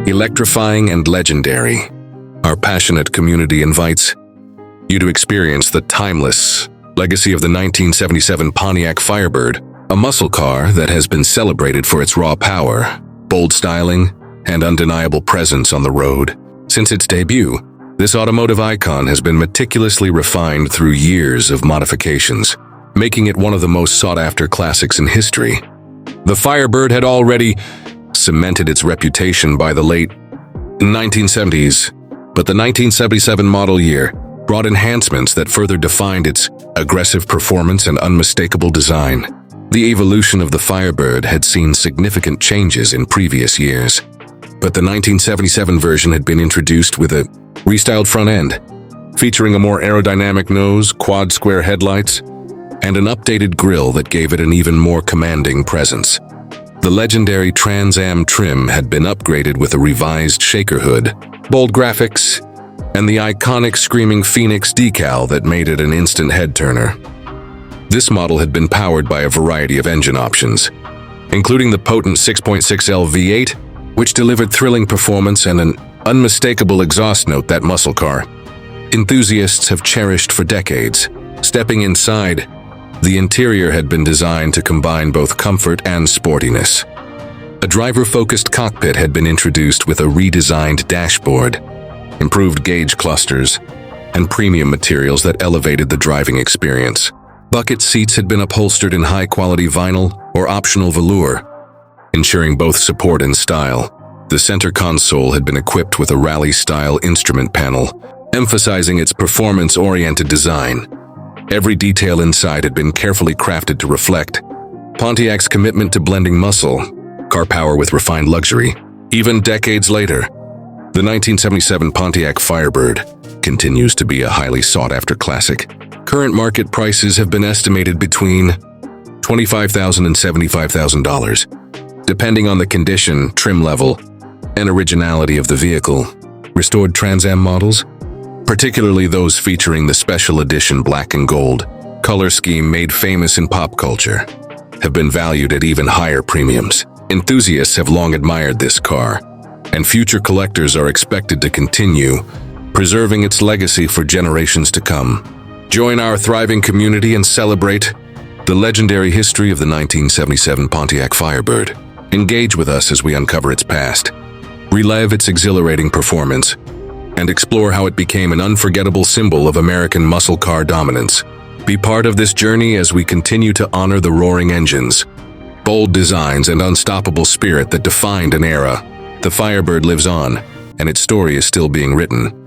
electrifying and legendary. Our passionate community invites you to experience the timeless legacy of the 1977 Pontiac Firebird, a muscle car that has been celebrated for its raw power, bold styling, and undeniable presence on the road. Since its debut, this automotive icon has been meticulously refined through years of modifications, making it one of the most sought-after classics in history. The Firebird had already cemented its reputation by the late 1970s, but the 1977 model year brought enhancements that further defined its aggressive performance and unmistakable design. The evolution of the Firebird had seen significant changes in previous years, but the 1977 version had been introduced with a restyled front end, featuring a more aerodynamic nose, quad square headlights, and an updated grille that gave it an even more commanding presence. The legendary Trans Am trim had been upgraded with a revised shaker hood, bold graphics, and the iconic Screaming Phoenix decal that made it an instant head-turner. This model had been powered by a variety of engine options, including the potent 6.6L V8, which delivered thrilling performance and an unmistakable exhaust note that muscle car enthusiasts have cherished for decades. Stepping inside, the interior had been designed to combine both comfort and sportiness. A driver-focused cockpit had been introduced with a redesigned dashboard, improved gauge clusters, and premium materials that elevated the driving experience. Bucket seats had been upholstered in high-quality vinyl or optional velour, ensuring both support and style. The center console had been equipped with a rally-style instrument panel, emphasizing its performance-oriented design. Every detail inside had been carefully crafted to reflect Pontiac's commitment to blending muscle, car power with refined luxury. Even decades later, the 1977 Pontiac Firebird continues to be a highly sought-after classic. Current market prices have been estimated between $25,000 and $75,000, depending on the condition, trim level, and originality of the vehicle. Restored Trans Am models, particularly those featuring the special edition black and gold color scheme made famous in pop culture, have been valued at even higher premiums. Enthusiasts have long admired this car, and future collectors are expected to continue preserving its legacy for generations to come. Join our thriving community and celebrate the legendary history of the 1977 Pontiac Firebird. Engage with us as we uncover its past, relive its exhilarating performance, and explore how it became an unforgettable symbol of American muscle car dominance. Be part of this journey as we continue to honor the roaring engines, bold designs, and unstoppable spirit that defined an era. The Firebird lives on, and its story is still being written.